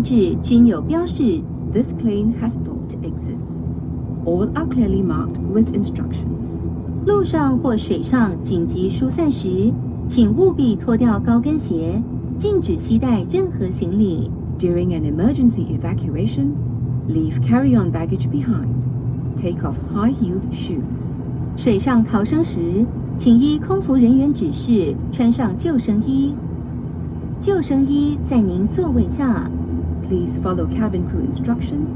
制均有标示。This plane has booked exits. All are clearly marked with instructions. 路上或水上紧急疏散时，请务必脱掉高跟鞋，禁止携带任何行李。During an emergency evacuation, leave carry-on baggage behind. Take off high-heeled shoes. 水上逃生时，请依空服人员指示穿上救生衣。救生衣在您座位下。Please follow cabin crew instruction